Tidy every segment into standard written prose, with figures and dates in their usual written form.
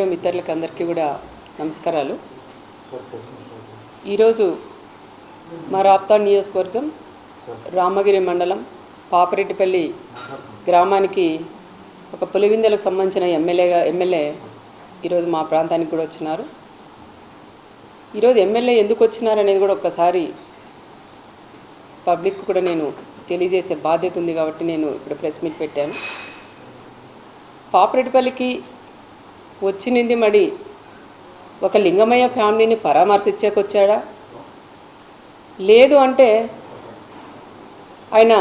Media మిత్రులకు అందరికీ కూడా నమస్కారాలు. ఈరోజు మా రాప్తాడ్ నియోజకవర్గం రామగిరి మండలం పాపరెడ్డిపల్లి గ్రామానికి ఒక పులివిందలకు సంబంధించిన ఎమ్మెల్యే ఈరోజు మా ప్రాంతానికి కూడా వచ్చినారు. ఈరోజు ఎమ్మెల్యే ఎందుకు వచ్చినారు అనేది కూడా ఒక్కసారి పబ్లిక్ కూడా నేను తెలియజేసే బాధ్యత ఉంది కాబట్టి నేను ఇప్పుడు ప్రెస్ మీట్ పెట్టాను. పాపరెడ్డిపల్లికి వచ్చింది మరి ఒక లింగమయ్య ఫ్యామిలీని పరామర్శించేకొచ్చాడా, లేదు అంటే ఆయన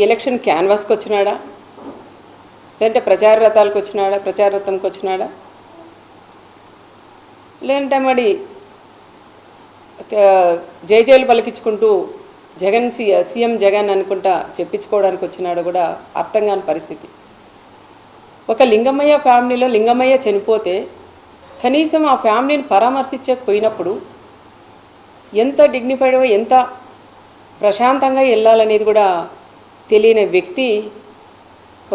ఎలక్షన్ క్యాన్వాస్కి వచ్చినాడా, లేదంటే ప్రచార రథంకి వచ్చినాడా, లేదంటే మరి జైలు పలికించుకుంటూ సీఎం జగన్ అనుకుంటా చెప్పించుకోవడానికి వచ్చినాడు కూడా అర్థం కాని పరిస్థితి. ఒక లింగమయ్య ఫ్యామిలీలో లింగమయ్య చనిపోతే కనీసం ఆ ఫ్యామిలీని పరామర్శించకపోయినప్పుడు ఎంత డిగ్నిఫైడ్గా ఎంత ప్రశాంతంగా వెళ్ళాలనేది కూడా తెలియని వ్యక్తి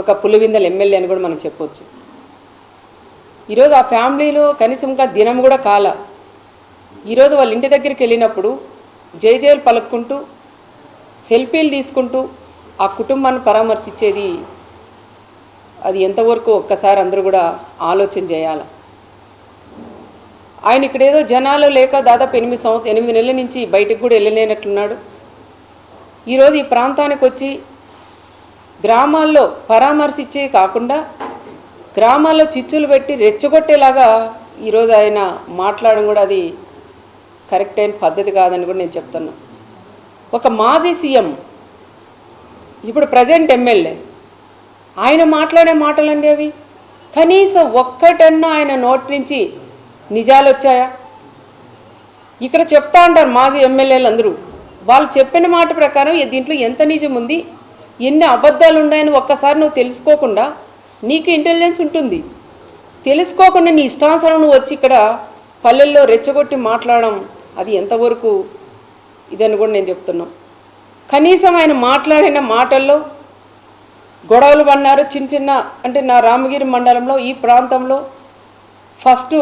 ఒక పులివిందల ఎమ్మెల్యే అని కూడా మనం చెప్పవచ్చు. ఈరోజు ఆ ఫ్యామిలీలో కనీసంగా దినం కూడా కాల. ఈరోజు వాళ్ళ ఇంటి దగ్గరికి వెళ్ళినప్పుడు జైలు పలుకుంటూ సెల్ఫీలు తీసుకుంటూ ఆ కుటుంబాన్ని పరామర్శించేది అది ఎంతవరకు ఒక్కసారి అందరూ కూడా ఆలోచన చేయాలి. ఆయన ఇక్కడేదో జనాలు లేక దాదాపు 8 నెలల నుంచి బయటకు కూడా వెళ్ళలేనట్లున్నాడు. ఈరోజు ఈ ప్రాంతానికి వచ్చి గ్రామాల్లో పరామర్శించే కాకుండా గ్రామాల్లో చిచ్చులు పెట్టి రెచ్చగొట్టేలాగా ఈరోజు ఆయన మాట్లాడడం కూడా అది కరెక్ట్ అయిన పద్ధతి కాదని కూడా నేను చెప్తున్నా. ఒక మాజీ సీఎం ఇప్పుడు ప్రజెంట్ ఎమ్మెల్యే ఆయన మాట్లాడే మాటలండి అవి. కనీసం ఒక్కటన్నా ఆయన నోటి నుంచి నిజాలు వచ్చాయా? ఇక్కడ చెప్తా ఉంటారు మాజీ ఎమ్మెల్యేలు అందరూ, వాళ్ళు చెప్పిన మాట ప్రకారం దీంట్లో ఎంత నిజం ఉంది, ఎన్ని అబద్ధాలు ఉన్నాయని ఒక్కసారి నువ్వు తెలుసుకోకుండా, నీకు ఇంటెలిజెన్స్ ఉంటుంది, తెలుసుకోకుండా నీ ఇష్టానుసారం నువ్వు వచ్చి ఇక్కడ పల్లెల్లో రెచ్చగొట్టి మాట్లాడడం అది ఎంతవరకు ఇదని కూడా నేను చెప్తున్నాను. కనీసం ఆయన మాట్లాడిన మాటల్లో గొడవలు పడినారు చిన్న అంటే నా రామగిరి మండలంలో ఈ ప్రాంతంలో ఫస్ట్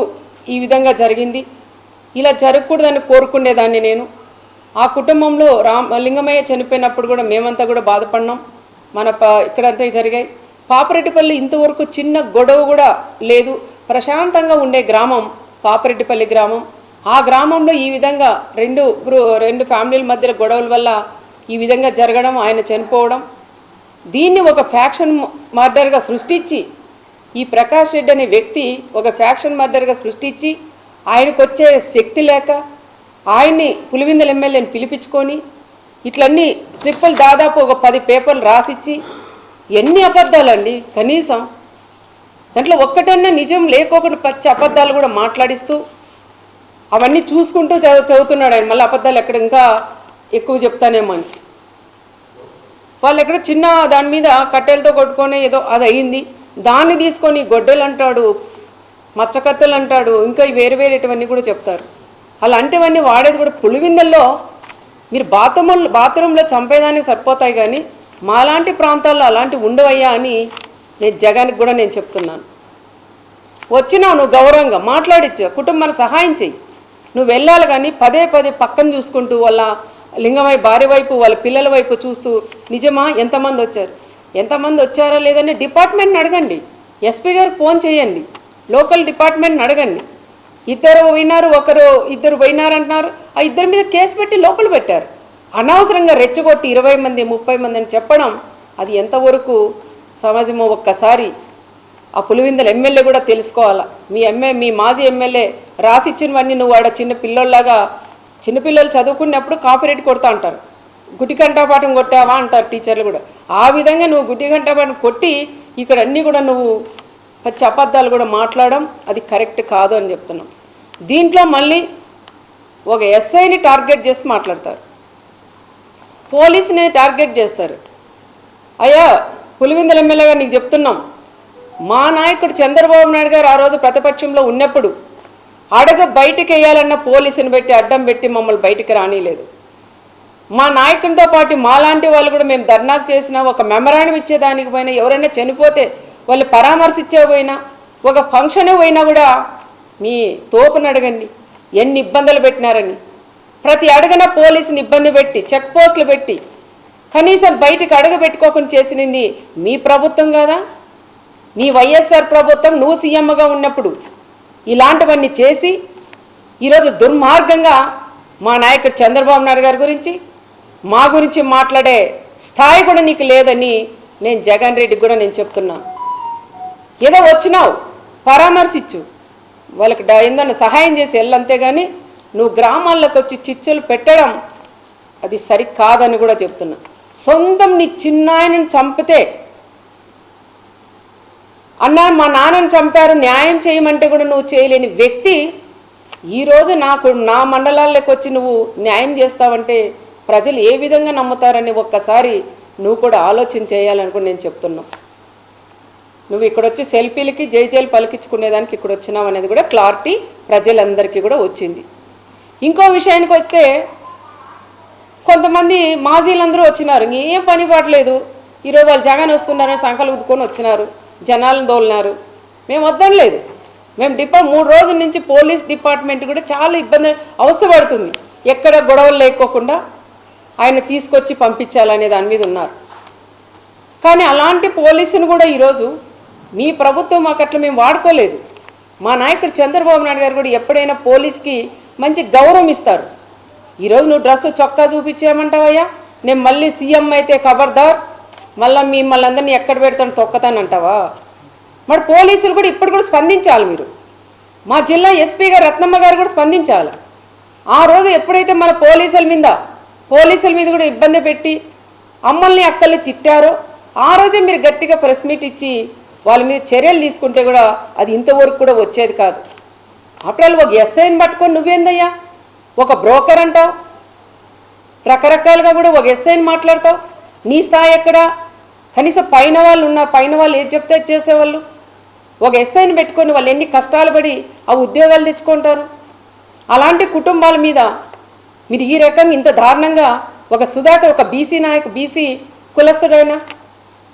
ఈ విధంగా జరిగింది. ఇలా జరగకూడదని కోరుకునేదాన్ని నేను. ఆ కుటుంబంలో లింగమయ్య చనిపోయినప్పుడు కూడా మేమంతా కూడా బాధపడినాం. ఇక్కడంతా జరిగాయి. పాపరెడ్డిపల్లి ఇంతవరకు చిన్న గొడవ కూడా లేదు, ప్రశాంతంగా ఉండే గ్రామం పాపరెడ్డిపల్లి గ్రామం. ఆ గ్రామంలో ఈ విధంగా రెండు ఫ్యామిలీల మధ్య గొడవల వల్ల ఈ విధంగా జరగడం, ఆయన చనిపోవడం, దీన్ని ఒక ఫ్యాక్షన్ మర్డర్గా సృష్టించి ఈ ప్రకాష్ రెడ్డి అనే వ్యక్తి ఒక ఫ్యాక్షన్ మర్డర్గా సృష్టించి ఆయనకు వచ్చే శక్తి లేక ఆయన్ని పులివిందల ఎమ్మెల్యేని పిలిపించుకొని ఇట్లన్నీ స్లిప్పులు దాదాపు ఒక 10 పేపర్లు రాసిచ్చి ఎన్ని అబద్ధాలండి. కనీసం దాంట్లో ఒక్కటన్నా నిజం లేకోకుండా పచ్చి అబద్ధాలు కూడా మాట్లాడిస్తూ అవన్నీ చూసుకుంటూ చదువుతున్నాడు ఆయన. మళ్ళీ అబద్ధాలు ఎక్కడ ఇంకా ఎక్కువ చెప్తానేమో అని వాళ్ళు ఎక్కడ చిన్న దాని మీద కట్టెలతో కొట్టుకొని ఏదో అది అయింది, దాన్ని తీసుకొని గొడ్డలు అంటాడు, మచ్చకత్తెలు అంటాడు, ఇంకా వేరేటివన్నీ కూడా చెప్తారు. అలాంటివన్నీ వాడేది కూడా పులివిందల్లో. మీరు బాత్రూంలో చంపేదానికి సరిపోతాయి కానీ మాలాంటి ప్రాంతాల్లో అలాంటివి ఉండవయ్యా అని నేను జగన్కి కూడా నేను చెప్తున్నాను. వచ్చినావు నువ్వు గౌరవంగా మాట్లాడించు, కుటుంబాన్ని సహాయం చెయ్యి, నువ్వు వెళ్ళాలి కానీ పదే పక్కన చూసుకుంటూ వాళ్ళ లింగమయ్య భార్య వైపు వాళ్ళ పిల్లల వైపు చూస్తూ నిజమా ఎంతమంది వచ్చారా లేదని డిపార్ట్మెంట్ని అడగండి, ఎస్పీ గారు ఫోన్ చేయండి, లోకల్ డిపార్ట్మెంట్ని అడగండి. ఇద్దరు పోయినారు అంటున్నారు, ఆ ఇద్దరి మీద కేసు పెట్టి లోపల పెట్టారు. అనవసరంగా రెచ్చగొట్టి 20 మంది 30 మంది అని చెప్పడం అది ఎంతవరకు సమాజమో ఒక్కసారి ఆ పులివిందల ఎమ్మెల్యే కూడా తెలుసుకోవాలా. మీ మాజీ ఎమ్మెల్యే రాసిచ్చినవన్నీ నువ్వు ఆడ చిన్నపిల్లలు చదువుకున్నప్పుడు కాపీరైట్ కొడతా అంటారు, గుడ్డి కంఠపాఠం కొట్టావా అంటారు టీచర్లు కూడా. ఆ విధంగా నువ్వు గుడ్డి కంఠపాఠం కొట్టి ఇక్కడ అన్నీ కూడా నువ్వు పచ్చి అబద్ధాలు కూడా మాట్లాడడం అది కరెక్ట్ కాదు అని చెప్తున్నాం. దీంట్లో మళ్ళీ ఒక ఎస్ఐని టార్గెట్ చేసి మాట్లాడతారు, పోలీసుని టార్గెట్ చేస్తారు. అయ్యా పులివిందల ఎమ్మెల్యేగా నీకు చెప్తున్నాం, మా నాయకుడు చంద్రబాబు నాయుడు గారు ఆ రోజు ప్రతిపక్షంలో ఉన్నప్పుడు బయటికి వేయాలన్న పోలీసుని పెట్టి అడ్డం పెట్టి మమ్మల్ని బయటికి రానిలేదు. మా నాయకునితో పాటు మాలాంటి వాళ్ళు కూడా మేము ధర్నాకు చేసినా ఒక మెమరాండం ఇచ్చేదానికి పోయినా ఎవరైనా చనిపోతే వాళ్ళు పరామర్శించే పోయినా ఒక ఫంక్షన్ పోయినా కూడా మీ తోపుని అడగండి ఎన్ని ఇబ్బందులు పెట్టినారని. ప్రతి అడుగున పోలీసుని ఇబ్బంది పెట్టి చెక్ పోస్టులు పెట్టి కనీసం బయటికి అడుగు పెట్టుకోకుండా చేసినది మీ ప్రభుత్వం కదా. నీ వైఎస్ఆర్ ప్రభుత్వం నువ్వు సీఎంగా ఉన్నప్పుడు ఇలాంటివన్నీ చేసి ఈరోజు దుర్మార్గంగా మా నాయకుడు చంద్రబాబు నాయుడు గారి గురించి మా గురించి మాట్లాడే స్థాయి కూడా నీకు లేదని నేను జగన్ రెడ్డికి కూడా నేను చెప్తున్నాను. ఏదో వచ్చినావు పరామర్శించు, వాళ్ళకి ఏందన్నా సహాయం చేసి వెళ్ళంతే కానీ నువ్వు గ్రామాల్లోకి వచ్చి చిచ్చులు పెట్టడం అది సరికాదని కూడా చెప్తున్నా. సొంతం నీ చిన్నాయనని చంపితే అన్నా మా నాన్నని చంపారు న్యాయం చేయమంటే కూడా నువ్వు చేయలేని వ్యక్తి ఈరోజు నా మండలాల్లోకి వచ్చి నువ్వు న్యాయం చేస్తావంటే ప్రజలు ఏ విధంగా నమ్ముతారని ఒక్కసారి నువ్వు కూడా ఆలోచన చేయాలని కూడా నేను చెప్తున్నా. నువ్వు ఇక్కడ వచ్చి సెల్ఫీలకి జైలు పలికించుకునేదానికి ఇక్కడ వచ్చినావు అనేది కూడా క్లారిటీ ప్రజలందరికీ కూడా వచ్చింది. ఇంకో విషయానికి వస్తే కొంతమంది మాజీలందరూ వచ్చినారు, ఏం పని పడలేదు, ఈరోజు వాళ్ళు జగన్ వస్తున్నారని సంకలు ఉద్దుకొని వచ్చినారు, జనాలను దోలినారు. మేము వద్దనలేదు, మేము 3 రోజుల నుంచి పోలీస్ డిపార్ట్మెంట్ కూడా చాలా ఇబ్బంది అవస్థపడుతుంది. ఎక్కడ గొడవలు లేకోకుండా ఆయన తీసుకొచ్చి పంపించాలనే దాని మీద ఉన్నారు. కానీ అలాంటి పోలీసును కూడా ఈరోజు మీ ప్రభుత్వం మాకు అట్లా మేము వాడుకోలేదు. మా నాయకుడు చంద్రబాబు నాయుడు గారు కూడా ఎప్పుడైనా పోలీస్కి మంచి గౌరవం ఇస్తారు. ఈరోజు నువ్వు డ్రెస్ చొక్కా చూపించేయమంటావయ్యా, నేను మళ్ళీ సీఎం అయితే ఖబర్దార్ మళ్ళీ మిమ్మల్ని అందరినీ ఎక్కడ పెడతాను తొక్కతానంటావా? మరి పోలీసులు కూడా ఇప్పుడు కూడా స్పందించాలి. మీరు మా జిల్లా ఎస్పీ గారు రత్నమ్మ గారు కూడా స్పందించాలి. ఆ రోజు ఎప్పుడైతే మన పోలీసుల మీద కూడా ఇబ్బంది పెట్టి అమ్మల్ని అక్కల్ని తిట్టారో ఆ రోజే మీరు గట్టిగా ప్రెస్ మీట్ ఇచ్చి వాళ్ళ మీద చర్యలు తీసుకుంటే కూడా అది ఇంతవరకు కూడా వచ్చేది కాదు. అప్పుడు ఒక ఎస్ఐని పట్టుకొని నువ్వేందయ్యా ఒక బ్రోకర్ అంటావు, రకరకాలుగా కూడా ఒక ఎస్ఐని మాట్లాడతావు. నీ స్థాయి ఎక్కడా? కనీసం పైన వాళ్ళు ఏది చెప్తే చేసేవాళ్ళు. ఒక ఎస్ఐని పెట్టుకొని వాళ్ళు ఎన్ని కష్టాలు పడి ఆ ఉద్యోగాలు తెచ్చుకుంటారు. అలాంటి కుటుంబాల మీద మీరు ఈ రకంగా ఇంత దారుణంగా ఒక సుధాకర్ ఒక బీసీ కులస్తుడైనా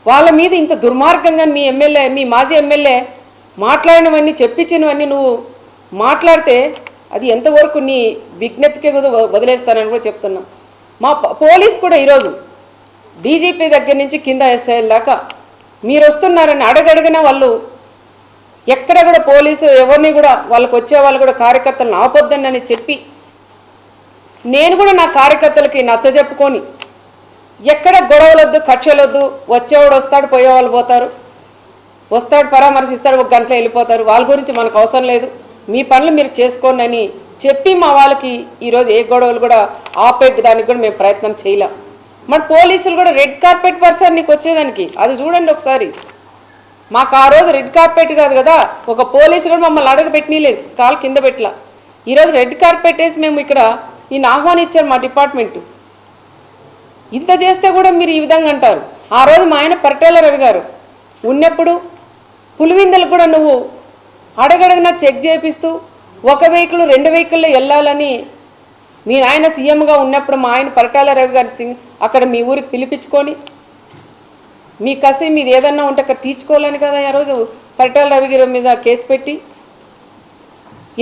వాళ్ళ మీద ఇంత దుర్మార్గంగా మీ మాజీ ఎమ్మెల్యే మాట్లాడినవన్నీ చెప్పించినవన్నీ నువ్వు మాట్లాడితే అది ఎంతవరకు నీ విజ్ఞప్తికే వదిలేస్తానని కూడా చెప్తున్నా. మా పోలీస్ కూడా ఈరోజు డీజీపీ దగ్గర నుంచి కింద ఎస్ఐల దాకా మీరు వస్తున్నారని అడగడిగిన వాళ్ళు ఎక్కడ కూడా పోలీసు ఎవరిని కూడా వాళ్ళకు వచ్చే వాళ్ళు కూడా కార్యకర్తలను ఆపొద్దని చెప్పి నేను కూడా నా కార్యకర్తలకి నచ్చజెప్పుకొని ఎక్కడ గొడవలొద్దు కక్షలొద్దు, వచ్చేవాడు వస్తాడు పోయేవాళ్ళు పోతారు, వస్తాడు పరామర్శిస్తాడు 1 గంటలో వెళ్ళిపోతారు, వాళ్ళ గురించి మనకు అవసరం లేదు, మీ పనులు మీరు చేసుకోండి అని చెప్పి మా వాళ్ళకి ఈరోజు ఏ గొడవలు కూడా ఆపే దానికి కూడా మేము ప్రయత్నం చేయలేం. మరి పోలీసులు కూడా రెడ్ కార్పెట్ పర్సన్ నీకు వచ్చేదానికి అది చూడండి ఒకసారి. మాకు ఆ రోజు రెడ్ కార్పెట్ కాదు కదా, ఒక పోలీసు కూడా మమ్మల్ని అడుగు పెట్టనీలేదు, కాలు కింద పెట్టలా. ఈరోజు రెడ్ కార్పెట్ వేసి మేము ఇక్కడ ఈయన ఆహ్వానించారు మా డిపార్ట్మెంటు. ఇంత చేస్తే కూడా మీరు ఈ విధంగా అంటారు. ఆ రోజు మా ఆయన పరిటాల రవి గారు ఉన్నప్పుడు పులివిందలు కూడా నువ్వు అడగడగినా చెక్ చేపిస్తూ 1 వెహికల్ 2 వెహికల్లో వెళ్ళాలని మీ ఆయన సీఎంగా ఉన్నప్పుడు మా ఆయన పరిటాల రవి గారి అక్కడ మీ ఊరికి పిలిపించుకొని మీ కసి మీది ఏదన్నా ఉంటే అక్కడ తీర్చుకోవాలని కదా ఆ రోజు పరిటాల రవి గారి మీద కేసు పెట్టి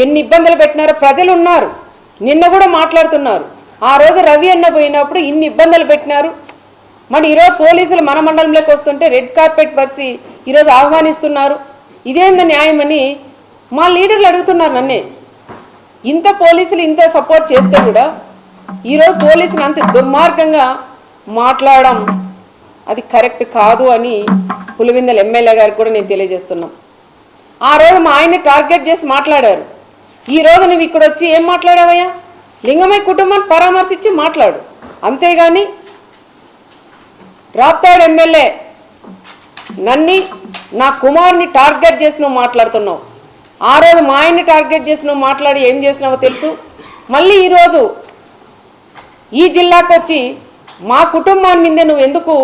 ఎన్ని ఇబ్బందులు పెట్టినారో ప్రజలు ఉన్నారు. నిన్న కూడా మాట్లాడుతున్నారు. ఆ రోజు రవి అన్న పోయినప్పుడు ఇన్ని ఇబ్బందులు పెట్టినారు. మరి ఈరోజు పోలీసులు మన మండలంలోకి వస్తుంటే రెడ్ కార్పెట్ పరిచి ఈరోజు ఆహ్వానిస్తున్నారు. ఇదేంది న్యాయమని మా లీడర్లు అడుగుతున్నారు నన్నే. ఇంత పోలీసులు ఇంత సపోర్ట్ చేస్తే కూడా ఈరోజు పోలీసులు అంత దుర్మార్గంగా మాట్లాడడం అది కరెక్ట్ కాదు అని పులివిందల ఎమ్మెల్యే గారికి కూడా నేను తెలియజేస్తున్నాం. ఆ రోజు మా ఆయన్ని టార్గెట్ చేసి మాట్లాడారు. ఈరోజు నువ్వు ఇక్కడ వచ్చి ఏం మాట్లాడావయ్యా? లింగమయ్య కుటుంబాన్ని పరామర్శించి మాట్లాడు, అంతేగాని రాప్తాడు ఎమ్మెల్యే నన్ని నా కుమార్ని టార్గెట్ చేసి నువ్వు మాట్లాడుతున్నావు. ఆ రోజు మా ఆయన్ని టార్గెట్ చేసి నువ్వు మాట్లాడి ఏం చేసినావో తెలుసు. మళ్ళీ ఈరోజు ఈ జిల్లాకు వచ్చి మా కుటుంబాన్ని మీదే నువ్వు ఎందుకు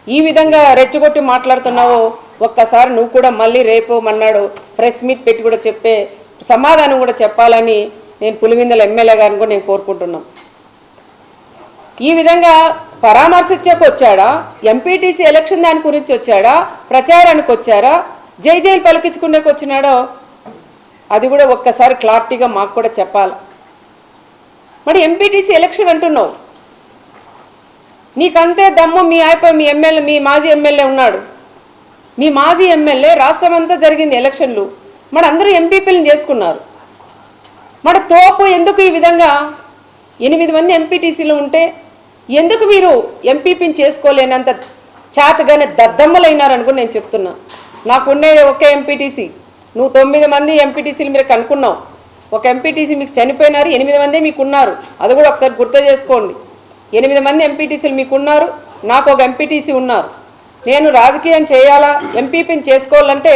ఈ విధంగా రెచ్చగొట్టి మాట్లాడుతున్నావో ఒక్కసారి నువ్వు కూడా మళ్ళీ రేపు మన్నాడు ప్రెస్ మీట్ పెట్టి కూడా చెప్పే సమాధానం కూడా చెప్పాలని నేను పులివిందల ఎమ్మెల్యే గారిని కూడా నేను కోరుకుంటున్నాం. ఈ విధంగా పరామర్శించకు వచ్చాడా, ఎంపీటీసీ ఎలక్షన్ దాని గురించి వచ్చాడా, ప్రచారానికి వచ్చారా, జై జైలు పలికించుకునేకి వచ్చినాడో అది కూడా ఒక్కసారి క్లారిటీగా మాకు కూడా చెప్పాలి. మరి ఎంపీటీసీ ఎలక్షన్ అంటున్నావు, నీకంతే దమ్ము మీ ఎమ్మెల్యే, మీ మాజీ ఎమ్మెల్యే ఉన్నాడు. మీ మాజీ ఎమ్మెల్యే రాష్ట్రం అంతా జరిగింది ఎలక్షన్లు, మరి అందరూ ఎంపీపీలను చేసుకున్నారు. మరి తోపు ఎందుకు ఈ విధంగా 8 మంది ఎంపీటీసీలు ఉంటే ఎందుకు మీరు ఎంపీపీని చేసుకోలేనంత చేతగానే దద్దమ్మలైనారనుకుని నేను చెప్తున్నా. నాకు ఉండేది ఒకే ఎంపీటీసీ, నువ్వు 9 మంది ఎంపీటీసీలు మీరు కనుక్కున్నావు. ఒక ఎంపీటీసీ మీకు చనిపోయినారు, 8 మందే మీకు ఉన్నారు. అది కూడా ఒకసారి గుర్తు చేసుకోండి. 8 మంది ఎంపీటీసీలు మీకు ఉన్నారు, నాకు ఒక ఎంపీటీసీ ఉన్నారు. నేను రాజకీయం చేయాలా, ఎంపీపీని చేసుకోవాలంటే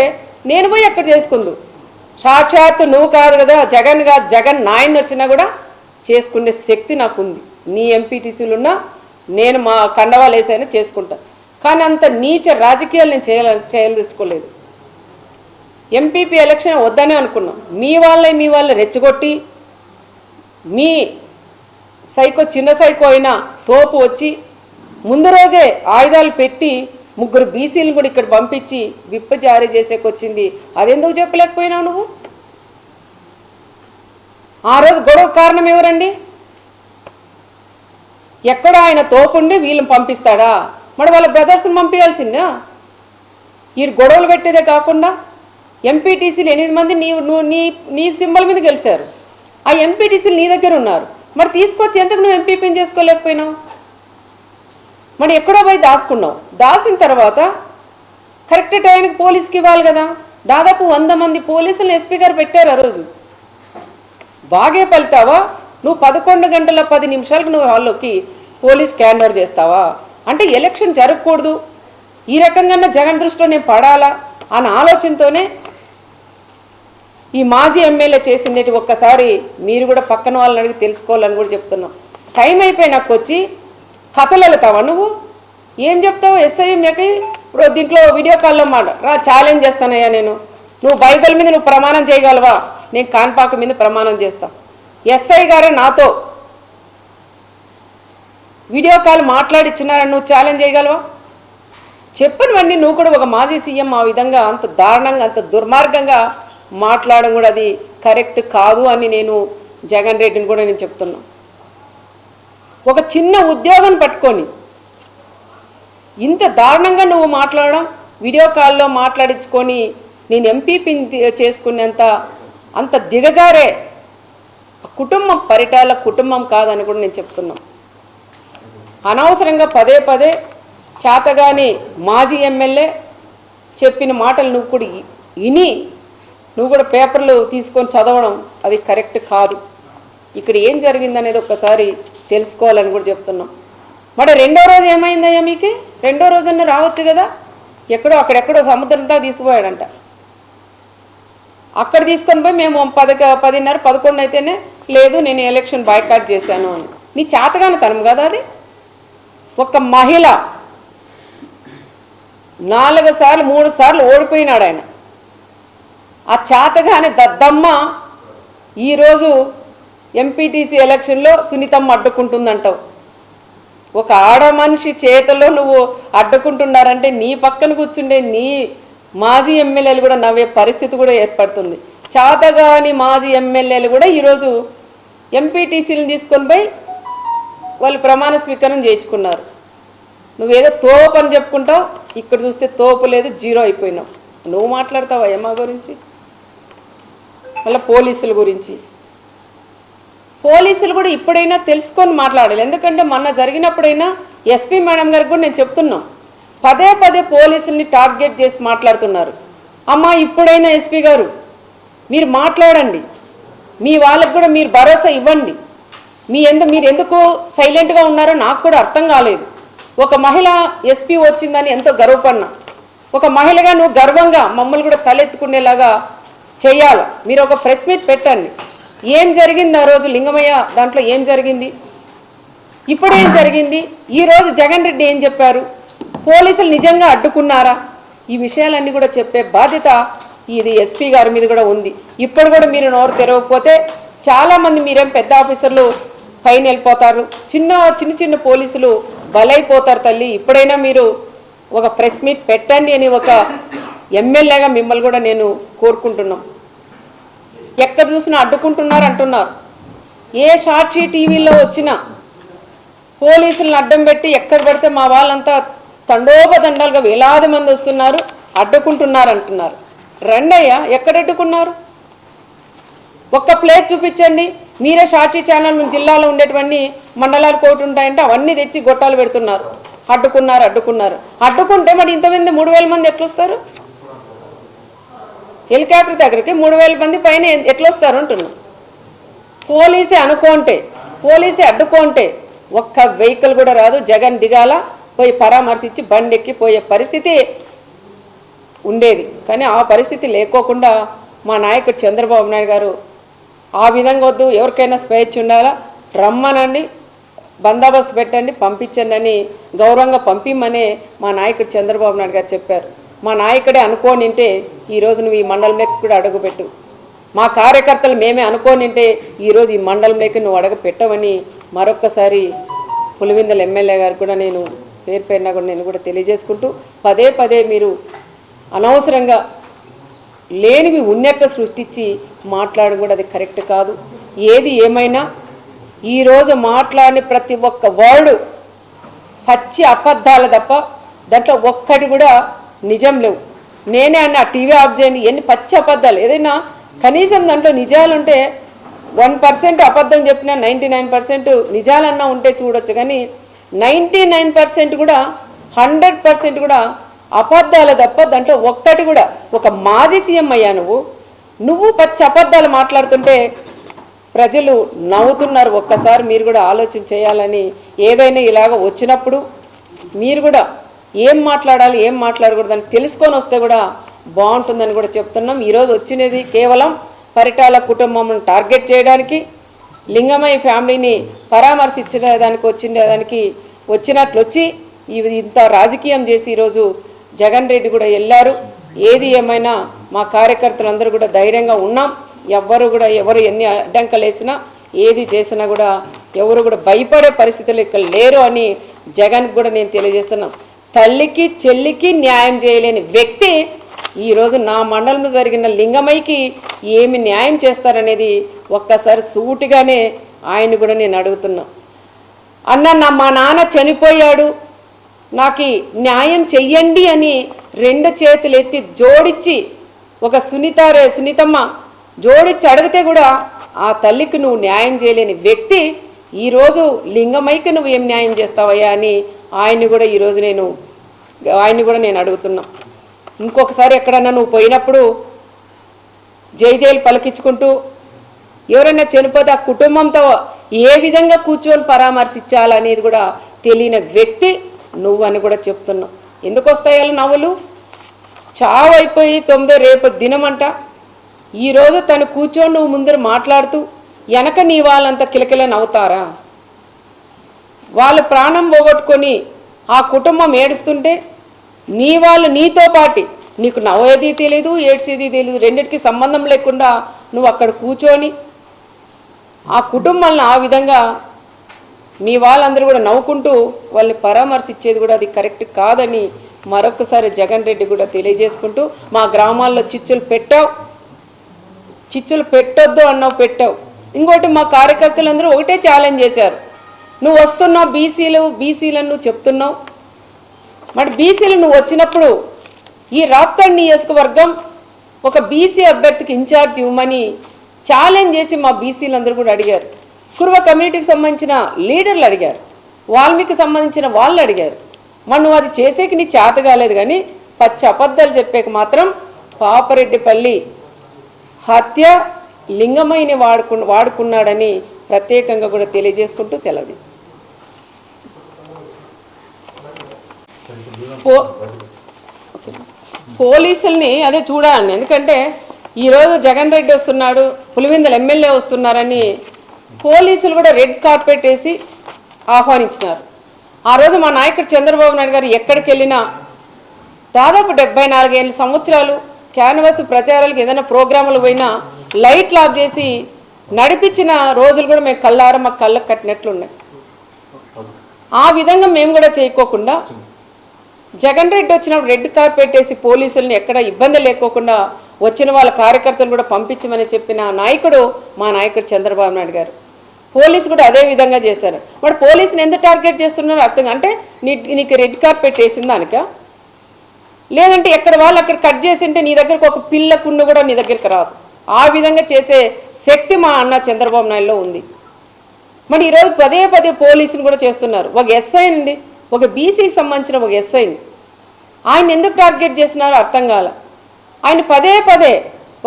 నేను పోయి ఎక్కడ చేసుకుందు, సాక్షాత్తు నువ్వు కాదు కదా, జగన్ కాదు, జగన్ నాయన వచ్చినా కూడా చేసుకునే శక్తి నాకుంది. నీ ఎంపీటీసీలు ఉన్నా నేను మా కండవాలు వేసైనా చేసుకుంటా. కానీ అంత నీచ రాజకీయాలు నేను చేయదలుచుకోలేదు. ఎంపీపీ ఎలక్షన్ వద్దనే అనుకున్నాం. మీ వాళ్ళే రెచ్చగొట్టి మీ చిన్న సైకో అయినా తోపు వచ్చి ముందు రోజే ఆయుధాలు పెట్టి 3 బీసీలు కూడా ఇక్కడ పంపించి విప్ జారీ చేసేకొచ్చింది. అదెందుకు చెప్పలేకపోయినావు నువ్వు? ఆ రోజు గొడవ కారణం ఎవరండి? ఎక్కడ ఆయన తోపుండి వీళ్ళని పంపిస్తాడా? మరి వాళ్ళ బ్రదర్స్ని పంపించాల్సిందా? ఈ గొడవలు పెట్టేదే కాకుండా ఎంపీటీసీలు 8 మంది నీ సింబల్ మీద గెలిచారు. ఆ ఎంపీటీసీలు నీ దగ్గర ఉన్నారు. మరి తీసుకొచ్చి ఎందుకు నువ్వు ఎంపీపీని చేసుకోలేకపోయినావు? మరి ఎక్కడో పోయి దాచుకున్నావు. దాచిన తర్వాత కరెక్ట్ టైంకి పోలీస్కి ఇవ్వాలి కదా. దాదాపు 100 మంది పోలీసులను ఎస్పీ గారు పెట్టారు ఆ రోజు. బాగే పలుతావా నువ్వు? 11 గంటల 10 నిమిషాలకు నువ్వు హాల్లోకి పోలీస్ హ్యాండ్ ఓవర్ చేస్తావా? అంటే ఎలక్షన్ జరగకూడదు, ఈ రకంగా జగన్ దృష్టిలో నేను పడాలా అన్న ఆలోచనతోనే ఈ మాజీ ఎమ్మెల్యే చేసిందేటి ఒక్కసారి మీరు కూడా పక్కన వాళ్ళని అడిగి తెలుసుకోవాలని కూడా చెప్తున్నాం. టైం అయిపోయినాక వచ్చి కథలు వెళ్తావా నువ్వు? ఏం చెప్తావు? ఎస్ఐఎంకి ఇప్పుడు దీంట్లో వీడియో కాల్లో ఛాలెంజ్ చేస్తానయ్యా నేను, నువ్వు బైబిల్ మీద నువ్వు ప్రమాణం చేయగలవా? నేను కాన్పాక మీద ప్రమాణం చేస్తా. ఎస్ఐ గారు నాతో వీడియో కాల్ మాట్లాడిచ్చినారని నువ్వు ఛాలెంజ్ చేయగలవా? చెప్పనివన్నీ నువ్వు కూడా ఒక మాజీ సీఎం ఆ విధంగా అంత దారుణంగా అంత దుర్మార్గంగా మాట్లాడడం కూడా అది కరెక్ట్ కాదు అని నేను జగన్ రెడ్డిని కూడా నేను చెప్తున్నా. ఒక చిన్న ఉద్యోగం పట్టుకొని ఇంత దారుణంగా నువ్వు మాట్లాడడం, వీడియో కాల్లో మాట్లాడించుకొని నేను ఎంపీపీని చేసుకునేంత అంత దిగజారే కుటుంబం, పరిటాల కుటుంబం కాదని కూడా నేను చెప్తున్నా. అనవసరంగా పదే పదే చేతగాని మాజీ ఎమ్మెల్యే చెప్పిన మాటలు నువ్వు కూడా విని నువ్వు కూడా పేపర్లు తీసుకొని చదవడం అది కరెక్ట్ కాదు. ఇక్కడ ఏం జరిగిందనేది ఒక్కసారి తెలుసుకోవాలని కూడా చెప్తున్నాం. మరి 2వ రోజు ఏమైందయ్యా మీకు? 2వ రోజన్నా రావచ్చు కదా. ఎక్కడో అక్కడెక్కడో సముద్రంతో తీసుకుపోయాడంట. అక్కడ తీసుకొని పోయి మేము 10:30, 11 అయితేనే లేదు నేను ఎలక్షన్ బాయ్కాట్ చేశాను అని. నీ చేతగానే తనం కదా అది. ఒక మహిళ 4 సార్లు 3 సార్లు ఓడిపోయినాడు ఆయన. ఆ చేతగానే దద్దమ్మ ఈరోజు ఎంపీటీసీ ఎలక్షన్లో సునీతమ్మ అడ్డుకుంటుందంటావు. ఒక ఆడ మనిషి చేతలో నువ్వు అడ్డుకుంటున్నారంటే నీ పక్కన కూర్చుండే నీ మాజీ ఎమ్మెల్యేలు కూడా నవ్వే పరిస్థితి కూడా ఏర్పడుతుంది. చేతగాని మాజీ ఎమ్మెల్యేలు కూడా ఈరోజు ఎంపీటీసీలను తీసుకొని పోయి వాళ్ళు ప్రమాణ స్వీకారం చేయించుకున్నారు. నువ్వేదో తోపు అని చెప్పుకుంటావు, ఇక్కడ చూస్తే తోపు లేదు, 0 అయిపోయినావు. నువ్వు మాట్లాడతావా ఏమా గురించి? మళ్ళీ పోలీసుల గురించి. పోలీసులు కూడా ఇప్పుడైనా తెలుసుకొని మాట్లాడాలి. ఎందుకంటే మొన్న జరిగినప్పుడైనా ఎస్పీ మేడం గారికి కూడా నేను చెప్తున్నాం, పదే పదే పోలీసుల్ని టార్గెట్ చేసి మాట్లాడుతున్నారు. అమ్మా ఇప్పుడైనా ఎస్పీ గారు మీరు మాట్లాడండి, మీ వాళ్ళకు కూడా మీరు భరోసా ఇవ్వండి. మీరు ఎందుకు సైలెంట్గా ఉన్నారో నాకు కూడా అర్థం కాలేదు. ఒక మహిళ ఎస్పీ వచ్చిందని ఎంతో గర్వపడినా, ఒక మహిళగా నువ్వు గర్వంగా మమ్మల్ని కూడా తలెత్తుకునేలాగా చేయాలి. మీరు ఒక ప్రెస్ మీట్ పెట్టండి. ఏం జరిగింది ఆ రోజు లింగమయ్య దాంట్లో ఏం జరిగింది, ఇప్పుడు ఏం జరిగింది, ఈరోజు జగన్ రెడ్డి ఏం చెప్పారు, పోలీసులు నిజంగా అడ్డుకున్నారా, ఈ విషయాలన్నీ కూడా చెప్పే బాధ్యత ఇది ఎస్పీ గారి మీద కూడా ఉంది. ఇప్పుడు కూడా మీరు నోరు తెరవకపోతే చాలామంది మీరేం పెద్ద ఆఫీసర్లు పైన వెళ్ళిపోతారు, చిన్న పోలీసులు బలైపోతారు తల్లి. ఇప్పుడైనా మీరు ఒక ప్రెస్ మీట్ పెట్టండి అని ఒక ఎమ్మెల్యేగా మిమ్మల్ని కూడా నేను కోరుకుంటున్నాం. ఎక్కడ చూసినా అడ్డుకుంటున్నారు అంటున్నారు. ఏ సాక్షి టీవీలో వచ్చినా పోలీసులను అడ్డం పెట్టి ఎక్కడ పడితే మా వాళ్ళంతా తండోపతండాలుగా వేలాది మంది వస్తున్నారు, అడ్డుకుంటున్నారు అంటున్నారు. రండయ్యా, ఎక్కడ అడ్డుకున్నారు? ఒక్క ప్లేస్ చూపించండి. మీరే సాక్షి ఛానల్ జిల్లాలో ఉండేటువంటి మండలాలు కోటి ఉంటాయంటే అవన్నీ తెచ్చి గొట్టాలు పెడుతున్నారు. అడ్డుకున్నారు. అడ్డుకుంటే మరి ఇంతమంది 3000 మంది ఎట్లొస్తారు? హెలికాప్టర్ దగ్గరికి 3000 మంది పైన ఎట్లొస్తారు అంటున్నారు. పోలీసే అడ్డుకుంటే ఒక్క వెహికల్ కూడా రాదు. జగన్ దిగాల, పోయి పరామర్శించి బండెక్కి పోయే పరిస్థితి ఉండేది. కానీ ఆ పరిస్థితి లేకోకుండా మా నాయకుడు చంద్రబాబు నాయుడు గారు ఆ విధంగా వద్దు, ఎవరికైనా స్వేచ్ఛ ఉండాలా, రమ్మనండి, బందోబస్తు పెట్టండి, పంపించండి అని గౌరవంగా పంపిమ్మనే మా నాయకుడు చంద్రబాబు నాయుడు గారు చెప్పారు. మా నాయకుడే అనుకోనింటే ఈరోజు నువ్వు ఈ మండలంలోకి కూడా అడుగుపెట్టు. మా కార్యకర్తలు మేమే అనుకోనింటే ఈరోజు ఈ మండలంలోకి నువ్వు అడుగు పెట్టవని మరొక్కసారి పులివెందుల ఎమ్మెల్యే గారు కూడా నేను పేరు పేరున కూడా నేను కూడా తెలియజేసుకుంటూ, పదే మీరు అనవసరంగా లేనివి ఉన్నట్టు సృష్టించి మాట్లాడడం కూడా అది కరెక్ట్ కాదు. ఏది ఏమైనా ఈరోజు మాట్లాడిన ప్రతి ఒక్క వర్డు పచ్చి అబద్ధాలు తప్ప దాంట్లో ఒక్కటి కూడా నిజం లేవు. నేనే అన్న టీవీ ఆఫ్ చేయండి, ఎన్ని పచ్చి అబద్ధాలు. ఏదైనా కనీసం దాంట్లో నిజాలుంటే 1% అబద్ధం చెప్పినా 99% నిజాలన్నా ఉంటే చూడొచ్చు. కానీ 99% కూడా 100% కూడా అబద్ధాలు తప్ప దాంట్లో ఒక్కటి కూడా. ఒక మాజీ సీఎం అయ్యా నువ్వు పచ్చి అబద్ధాలు మాట్లాడుతుంటే ప్రజలు నవ్వుతున్నారు. ఒక్కసారి మీరు కూడా ఆలోచన చేయాలని, ఏదైనా ఇలాగ వచ్చినప్పుడు మీరు కూడా ఏం మాట్లాడాలి ఏం మాట్లాడకూడదని తెలుసుకొని వస్తే కూడా బాగుంటుందని కూడా చెప్తున్నాం. ఈరోజు వచ్చినది కేవలం పరిటాల కుటుంబం టార్గెట్ చేయడానికి, లింగమయ్య ఫ్యామిలీని పరామర్శించడానికి వచ్చినట్లు వచ్చి ఇంత రాజకీయం చేసి ఈరోజు జగన్ రెడ్డి కూడా వెళ్ళారు. ఏది ఏమైనా మా కార్యకర్తలందరూ కూడా ధైర్యంగా ఉన్నాం. ఎవరు ఎన్ని అడ్డంకలు వేసినా ఏది చేసినా కూడా ఎవరు కూడా భయపడే పరిస్థితులు ఇక్కడ లేరు అని జగన్ కూడా నేను తెలియజేస్తున్నాను. తల్లికి చెల్లికి న్యాయం చేయలేని వ్యక్తి ఈరోజు నా మండలంలో జరిగిన లింగమయ్యకి ఏమి న్యాయం చేస్తారనేది ఒక్కసారి సూటిగానే ఆయన కూడా నేను అడుగుతున్నా. అన్న మా నాన్న చనిపోయాడు, నాకు న్యాయం చెయ్యండి అని 2 చేతులు ఎత్తి జోడించి ఒక సునీతమ్మ జోడించి అడిగితే కూడా ఆ తల్లికి నువ్వు న్యాయం చేయలేని వ్యక్తి ఈరోజు లింగమయ్యకి నువ్వు ఏం న్యాయం చేస్తావయ్యా అని ఆయన్ని కూడా ఈరోజు నేను అడుగుతున్నా. ఇంకొకసారి ఎక్కడన్నా నువ్వు పోయినప్పుడు జైలు పలికించుకుంటూ ఎవరైనా చనిపోతే ఆ కుటుంబంతో ఏ విధంగా కూర్చొని పరామర్శించాలనేది కూడా తెలియని వ్యక్తి నువ్వని కూడా చెప్తున్నావు. ఎందుకు వస్తాయో నవ్వులు? చావు అయిపోయి 9 రేపు దినమంట. ఈరోజు తను కూర్చొని నువ్వు ముందర మాట్లాడుతూ వెనక నీ వాళ్ళంతా కిలకిల నవ్వుతారా? వాళ్ళు ప్రాణం పోగొట్టుకొని ఆ కుటుంబం ఏడుస్తుంటే నీ వాళ్ళు నీతో పాటి నీకు నవ్వేది తెలియదు, ఏడ్చేది తెలియదు, రెండింటికి సంబంధం లేకుండా నువ్వు అక్కడ కూర్చొని ఆ కుటుంబాలను ఆ విధంగా మీ వాళ్ళందరూ కూడా నవ్వుకుంటూ వాళ్ళని పరామర్శించేది కూడా అది కరెక్ట్ కాదని మరొకసారి జగన్ రెడ్డి కూడా తెలియజేసుకుంటూ, మా గ్రామాల్లో చిచ్చులు పెట్టొద్దు అన్నావు, పెట్టావు. ఇంకోటి మా కార్యకర్తలందరూ ఒకటే ఛాలెంజ్ చేశారు, నువ్వు వస్తున్నావు బీసీలను నువ్వు చెప్తున్నావు, మరి బీసీలు నువ్వు వచ్చినప్పుడు ఈ రాప్తాడ్ నియోజకవర్గం ఒక బీసీ అభ్యర్థికి ఇన్ఛార్జ్ ఇవ్వమని ఛాలెంజ్ చేసి మా బీసీలందరూ కూడా అడిగారు. కురువ కమ్యూనిటీకి సంబంధించిన లీడర్లు అడిగారు, వాల్మీకి సంబంధించిన వాళ్ళు అడిగారు. మరి నువ్వు అది చేసేకి నీ చేత కాలేదు. కానీ పచ్చి అబద్ధాలు చెప్పేకి మాత్రం పాపరెడ్డిపల్లి హత్య లింగమయ్యని వాడుకున్నాడని ప్రత్యేకంగా కూడా తెలియజేసుకుంటూ సెలవు తీసుకు పోలీసుల్ని అదే చూడాలని. ఎందుకంటే ఈరోజు జగన్ రెడ్డి వస్తున్నాడు, పులివెందుల ఎమ్మెల్యే వస్తున్నారని పోలీసులు కూడా రెడ్ కార్పెట్ వేసి ఆహ్వానించినారు. ఆ రోజు మా నాయకుడు చంద్రబాబు నాయుడు గారు ఎక్కడికి వెళ్ళినా దాదాపు 74 సంవత్సరాలు క్యాన్వాస్ ప్రచారాలకు ఏదైనా ప్రోగ్రాములు పోయినా లైట్లు ఆఫ్ చేసి నడిపించిన రోజులు కూడా మేము కళ్ళారా మాకు కళ్ళకు కట్టినట్లున్నాయి. ఆ విధంగా మేము కూడా చేయకోకుండా జగన్ రెడ్డి వచ్చినప్పుడు రెడ్ కార్పెట్ వేసి పోలీసుల్ని ఎక్కడ ఇబ్బంది లేకోకుండా వచ్చిన వాళ్ళ కార్యకర్తలు కూడా పంపించమని చెప్పిన నాయకుడు మా నాయకుడు చంద్రబాబు నాయుడు గారు. పోలీసు కూడా అదే విధంగా చేశారు. మరి పోలీసుని ఎందుకు టార్గెట్ చేస్తున్నారో అర్థం, అంటే నీకు రెడ్ కార్పెట్ వేసిన దానిక, లేదంటే ఎక్కడ వాళ్ళు అక్కడ కట్ చేసి ఉంటే నీ దగ్గరకు ఒక పిల్ల కుండు కూడా నీ దగ్గరికి రాదు. ఆ విధంగా చేసే శక్తి మా అన్న చంద్రబాబు నాయుడులో ఉంది. మరి ఈరోజు పదే పదే పోలీసులు కూడా చేస్తున్నారు. ఒక ఎస్ఐ అండి, ఒక బీసీకి సంబంధించిన ఒక ఎస్ఐని ఆయన ఎందుకు టార్గెట్ చేస్తున్నారో అర్థం కాల. ఆయన పదే పదే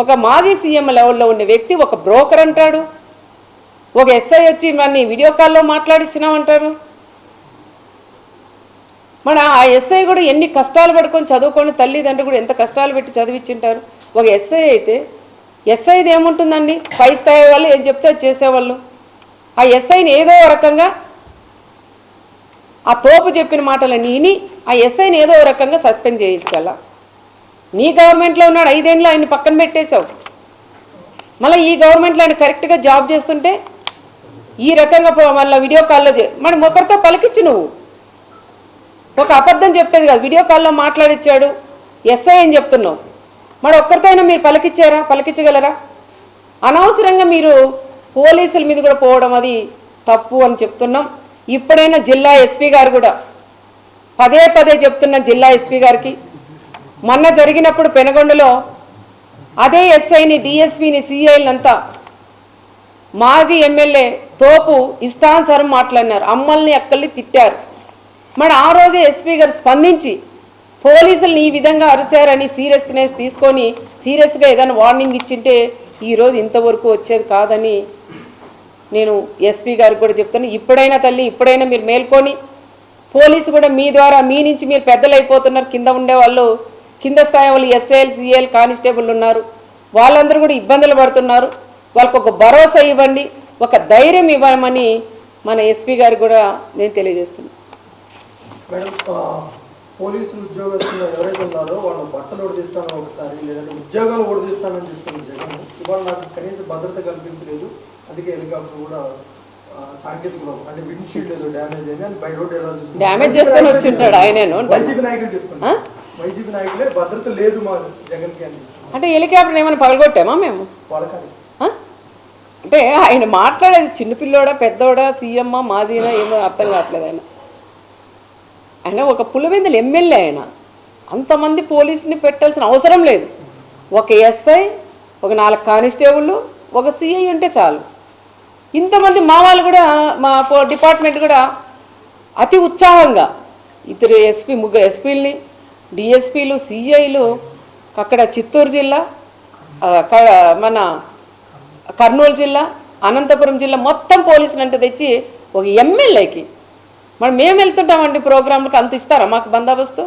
ఒక మాజీ సీఎం లెవెల్లో ఉండే వ్యక్తి ఒక బ్రోకర్ అంటాడు, ఒక ఎస్ఐ వచ్చి మన వీడియో కాల్లో మాట్లాడిచ్చినామంటారు. మన ఆ ఎస్ఐ కూడా ఎన్ని కష్టాలు పడుకొని చదువుకొని తల్లిదండ్రులు కూడా ఎంత కష్టాలు పెట్టి చదివించింటారు. ఒక ఎస్ఐ అయితే ఎస్ఐది ఏముంటుందండి, పై స్థాయి వాళ్ళు ఏం చెప్తే అది చేసేవాళ్ళు. ఆ ఎస్ఐని ఏదో రకంగా ఆ తోపు చెప్పిన మాటలని విని ఆ ఎస్ఐని ఏదో రకంగా సస్పెండ్ చేయించాల. నీ గవర్నమెంట్లో ఉన్నాడు, 5 ఏళ్ళు ఆయన్ని పక్కన పెట్టేశావు. మళ్ళీ ఈ గవర్నమెంట్లో ఆయన కరెక్ట్గా జాబ్ చేస్తుంటే ఈ రకంగా మళ్ళీ వీడియో కాల్లో మరి ఒకరితో పలికిచ్చు. నువ్వు ఒక అబద్ధం చెప్పేది కాదు, వీడియో కాల్లో మాట్లాడిచ్చాడు ఎస్ఐ అని చెప్తున్నావు. మరి ఒక్కరితో అయినా మీరు పలికించగలరా? అనవసరంగా మీరు పోలీసుల మీద కూడా పోవడం అది తప్పు అని చెప్తున్నాం. ఇప్పుడైనా జిల్లా ఎస్పీ గారు కూడా పదే పదే చెప్తున్న జిల్లా ఎస్పీ గారికి, మొన్న జరిగినప్పుడు పెనగొండలో అదే ఎస్ఐని, డిఎస్పీని, సిఐలంతా మాజీ ఎమ్మెల్యే తోపు ఇష్టానుసారం మాట్లాడినారు, అమ్మల్ని అక్కల్ని తిట్టారు. మరి ఆ రోజే ఎస్పీ గారు స్పందించి పోలీసులను ఈ విధంగా అరిశారని సీరియస్నెస్ తీసుకొని సీరియస్గా ఏదైనా వార్నింగ్ ఇచ్చింటే ఈరోజు ఇంతవరకు వచ్చేది కాదని నేను ఎస్పీ గారికి కూడా చెప్తాను. ఇప్పుడైనా తల్లి, ఇప్పుడైనా మీరు మేల్కొని పోలీసు కూడా మీ ద్వారా మీ నుంచి మీరు పెద్దలు అయిపోతున్నారు. కింద ఉండేవాళ్ళు, కింద స్థాయి వాళ్ళు ఎస్ఐలు, సిఐలు, కానిస్టేబుల్ ఉన్నారు, వాళ్ళందరూ కూడా ఇబ్బందులు పడుతున్నారు. వాళ్ళకు ఒక భరోసా ఇవ్వండి, ఒక ధైర్యం ఇవ్వమని మన ఎస్పీ గారికి కూడా నేను తెలియజేస్తున్నాను. మేడం, పోలీసులు ఉద్యోగస్తులు ఎవరైతే ఉన్నారో వాళ్ళు బట్టలు ఓడిస్తానో ఒకసారి, లేదంటే ఉద్యోగాలు ఓడిస్తానని చెప్తున్న జగన్ ఇవాళ నాకు కనీస భద్రత కల్పించలేదు, అందుకే హెలికాప్టర్ కూడా సాంకేతిక అంటే విండ్షీల్డ్ ఏదో డ్యామేజ్ అయింది అని బై రోడ్ ఎలా డ్యామేజ్ చేసుకొని వచ్చి ఉంటాడు ఆయనేను. వైసీపీ నాయకులు చెప్తున్నారు, వైసీపీ నాయకులే భద్రత లేదు మా జగన్కి అని. అంటే హెలికాప్టర్ ఏమైనా పగలగొట్టామా మేము? వాళ్ళకని అంటే ఆయన మాట్లాడేది చిన్నపిల్లోడా, పెద్దోడా, సీఎం, మాజీనా ఏమో అర్థం కావట్లేదు. ఆయన ఒక పులివెందుల ఎమ్మెల్యే, ఆయన అంతమంది పోలీసుని పెట్టాల్సిన అవసరం లేదు. ఒక ఎస్ఐ, ఒక 4 కానిస్టేబుల్, ఒక సిఐ ఉంటే చాలు. ఇంతమంది మా వాళ్ళు కూడా, మా డిపార్ట్మెంట్ కూడా అతి ఉత్సాహంగా ఇద్దరు ఎస్పీ, 3 ఎస్పీలని, డిఎస్పీలు, సిఐలు, అక్కడ చిత్తూరు జిల్లా, మన కర్నూలు జిల్లా, అనంతపురం జిల్లా మొత్తం పోలీసులు అంటే తెచ్చి ఒక ఎమ్మెల్యేకి మరి మేము వెళ్తుంటామండి ప్రోగ్రాంలకు, అంత ఇస్తారా మాకు బందోబస్తు?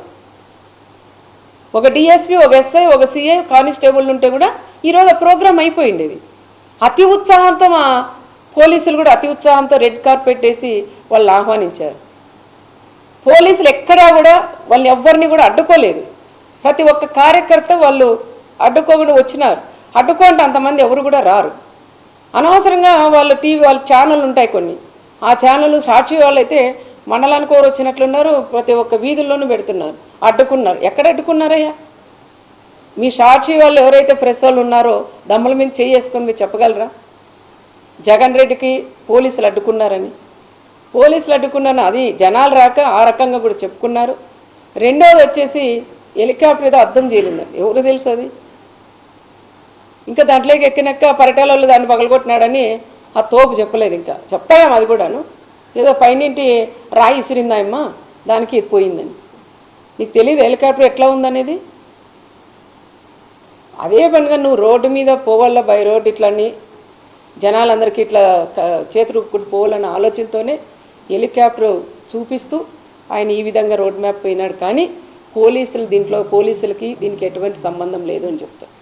ఒక డిఎస్పీ, ఒక ఎస్ఐ, ఒక సిఐ, కానిస్టేబుల్ ఉంటే కూడా ఈరోజు ప్రోగ్రాం అయిపోయింది. ఇది అతి ఉత్సాహంతో మా పోలీసులు కూడా అతి ఉత్సాహంతో రెడ్ కార్పెట్ వేసి వాళ్ళు ఆహ్వానించారు. పోలీసులు ఎక్కడా కూడా వాళ్ళని ఎవ్వరిని కూడా అడ్డుకోలేదు. ప్రతి ఒక్క కార్యకర్త వాళ్ళు అడ్డుకోకుండా వచ్చినారు. అడ్డుకుంటే అంతమంది ఎవరు కూడా రారు. అనవసరంగా వాళ్ళ టీవీ, వాళ్ళ ఛానళ్ళు ఉంటాయి కొన్ని, ఆ ఛానళ్ళు సాక్షి వాళ్ళు అయితే మండలానికి ఎవరు వచ్చినట్లున్నారు, ప్రతి ఒక్క వీధుల్లోనూ పెడుతున్నారు. అడ్డుకున్నారు. ఎక్కడ అడ్డుకున్నారయ్యా? మీ సాక్షి వాళ్ళు ఎవరైతే ప్రెస్ వాళ్ళు ఉన్నారో దమ్ముల మీద చేసుకొని మీరు చెప్పగలరా జగన్ రెడ్డికి పోలీసులు అడ్డుకున్నారని? పోలీసులు అడ్డుకున్నారని అది జనాలు రాక ఆ రకంగా కూడా చెప్పుకున్నారు. రెండోది వచ్చేసి హెలికాప్టర్ ఏదో అర్థం చేయలేదండి, ఎవరు తెలుసు అది? ఇంకా దాంట్లోకి ఎక్కినాక పర్యటన వాళ్ళు దాన్ని పగలగొట్టినాడని ఆ తోపు చెప్పలేదు. ఇంకా చెప్తాయేమో అది కూడాను, ఏదో పైనింటి రాయి ఇసిరిందాయమ్మా దానికి పోయిందని. నీకు తెలియదు హెలికాప్టర్ ఎట్లా ఉందనేది? అదే పనిగా నువ్వు రోడ్డు మీద పోవాల, బై రోడ్ ఇట్లని జనాలందరికీ ఇట్లా చేతులు పోవాలన్న ఆలోచనతోనే హెలికాప్టర్ చూపిస్తూ ఆయన ఈ విధంగా రోడ్ మ్యాప్ పోయినాడు. కానీ పోలీసులకి దీనికి ఎటువంటి సంబంధం లేదు అని చెప్తారు.